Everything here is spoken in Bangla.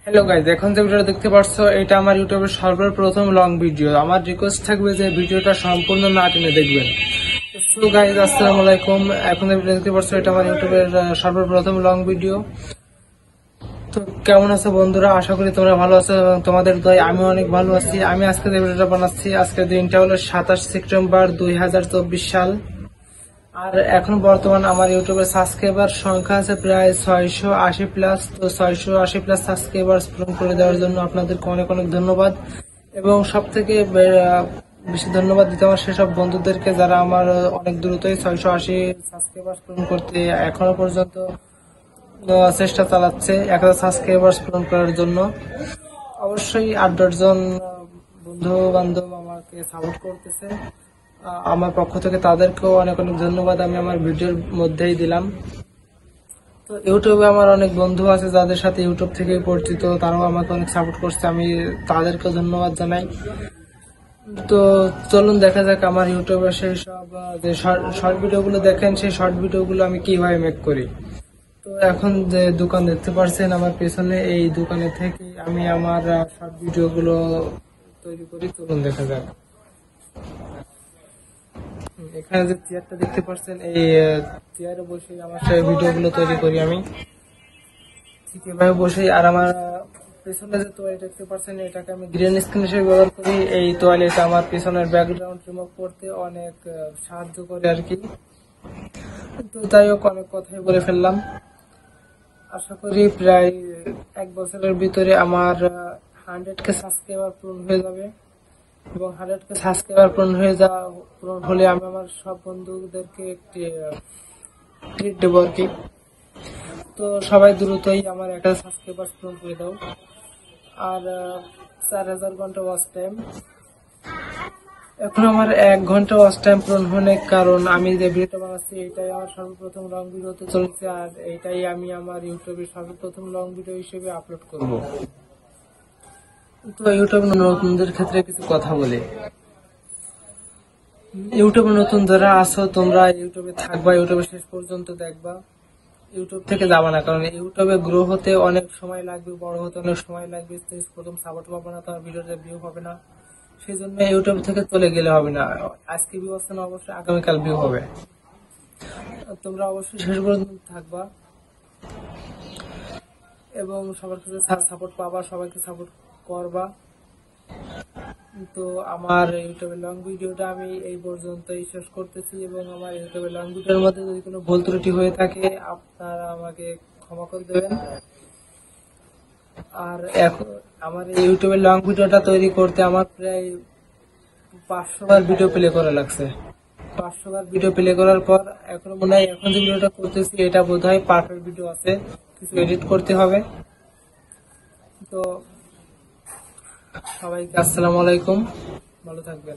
হ্যালো গাইজ, এখন যে ভিডিওটা দেখতে পাচ্ছ এটা আমার ইউটিউবের সর্বপ্রথম লং ভিডিও। আমার রিকোয়েস্ট থাকবে যে ভিডিওটা সম্পূর্ণ না টেনে দেখবেন। তো গাইজ, আসসালামু আলাইকুম। এখন যে ভিডিও দেখতে পাচ্ছ এটা আমার ইউটিউবের সর্বপ্রথম লং ভিডিও। তো কেমন আছো বন্ধুরা? আশা করি তোমরা ভালো আছো এবং তোমাদের দয় আমি অনেক ভালো আছি। আমি আজকে যে ভিডিওটা বানাচ্ছি, আজকের দিনটা হলো 27 সেপ্টেম্বর 2024 সাল। আর এখন বর্তমান আমার ইউটিউবের সাবস্ক্রাইবার সংখ্যা আছে প্রায় 680 প্লাস। তো 680 প্লাস সাবস্ক্রাইবার পূরণ করে দেওয়ার জন্য আপনাদেরকে অনেক অনেক ধন্যবাদ। এবং সব থেকে বেশি ধন্যবাদ দিতে আমার সেসব বন্ধুদেরকে যারা আমার অনেক দ্রুতই 680 সাবস্ক্রাইবার পূরণ করতে এখনো পর্যন্ত চেষ্টা চালাচ্ছে 1000 সাবস্ক্রাইবার পূরণ করার জন্য। অবশ্যই 8-10 জন বন্ধু বান্ধব আমাকে সাপোর্ট করতেছে। আমার পক্ষ থেকে তাদেরকেও অনেক অনেক ধন্যবাদ আমি আমার ভিডিওর মধ্যেই দিলাম। তো ইউটিউবে আমার অনেক বন্ধু আছে যাদের সাথে ইউটিউব থেকেই পরিচিত, তারাও আমাকে অনেক সাপোর্ট করছে, আমি তাদেরকেও ধন্যবাদ জানাই। তো চলুন দেখা যাক আমার ইউটিউবে সেই সব যে শর্ট ভিডিওগুলো দেখেন, সেই শর্ট ভিডিওগুলো আমি কিভাবে মেক করি। তো এখন যে দোকান দেখতে পাচ্ছেন আমার পেছনে, এই দোকানে থেকে আমি আমার শর্ট ভিডিওগুলো তৈরি করি। চলুন দেখা যাক। এখানে যে চেয়ারটা দেখতে পাচ্ছেন, এই চেয়ারে বসে আমার সেই ভিডিওগুলো তৈরি করি আমি ঠিক এভাবে বসে। আর আমার পেছনে যে তোয়ালি দেখতে পাচ্ছেন, এটাকে আমি গ্রিন স্ক্রিন হিসেবে ব্যবহার করি। এই তোয়ালিটা আমার পেছনের ব্যাকগ্রাউন্ড রিমুভ করতে অনেক সাহায্য করে আর কি। তো যাই হোক, অনেক কথাই বলে ফেললাম। আশা করি প্রায় 1 বছরের ভিতরে আমার 100K সাবস্ক্রাইবার পূরণ হয়ে যাবে এবং 100K সাবস্ক্রাইবার পূরণ হলে আমি আমার সব বন্ধুদেরকে একটি ট্রিট দেবো আর কি। তো সবাই দ্রুতই আমার 1000 সাবস্ক্রাইবার পূরণ করে দাও। আর 4000 ঘন্টা ওয়াচ টাইম, এখন আমার 1 ঘন্টা ওয়াচ টাইম পূরণ হওয়ার কারণ আমি যে ভিডিওটা বানাচ্ছি এটাই আমার সর্বপ্রথম লং ভিডিওতে চলছে। আর এটাই আমি আমার ইউটিউবে সর্বপ্রথম লং ভিডিও হিসেবে আপলোড করব। তো ইউটিউব নতুনদের ক্ষেত্রে কিছু কথা বলি। ইউটিউবে নতুন যারা আছো, তোমরা ইউটিউবে থাকবা, ইউটিউবে শেষ পর্যন্ত দেখবা, ইউটিউব থেকে যাবা না। কারণ ইউটিউবে গ্রো হতে অনেক সময় লাগবে, বড় হতে অনেক সময় লাগবে। প্রথম সাপোর্ট পাবে না, তোমার ভিডিওতে ভিউ হবে না। সেই জন্য ইউটিউব থেকে চলে গেলে হবে না। আজকে ভিউ আসছে না, অবশ্যই আগামীকাল ভিউ হবে। তোমরা অবশ্যই শেষ পর্যন্ত থাকবা এবং সবার কাছে সাপোর্ট পাবা, সবাইকে সাপোর্ট করবা। তো আমার ইউটিউবের লং ভিডিওটা আমি এই পর্যন্তই শেষ করতেছি এবং আমার ইউটিউবের লং ভিডিওর মধ্যে যদি কোনো ভুল ত্রুটি হয়ে থাকে আপনারা আমাকে ক্ষমা করে দেবেন। আর এখন আমার এই ইউটিউবের লং ভিডিওটা তৈরি করতে আমার প্রায় 500 বার ভিডিও প্লে করা লাগছে। 500 বার ভিডিও প্লে করার পর এখন মনে হয় এখন যে ভিডিওটা করতেছি এটা বোধহয় পারফেক্ট ভিডিও আছে, কিছু এডিট করতে হবে। তো সবাইকে আসসালামু আলাইকুম, ভালো থাকবেন।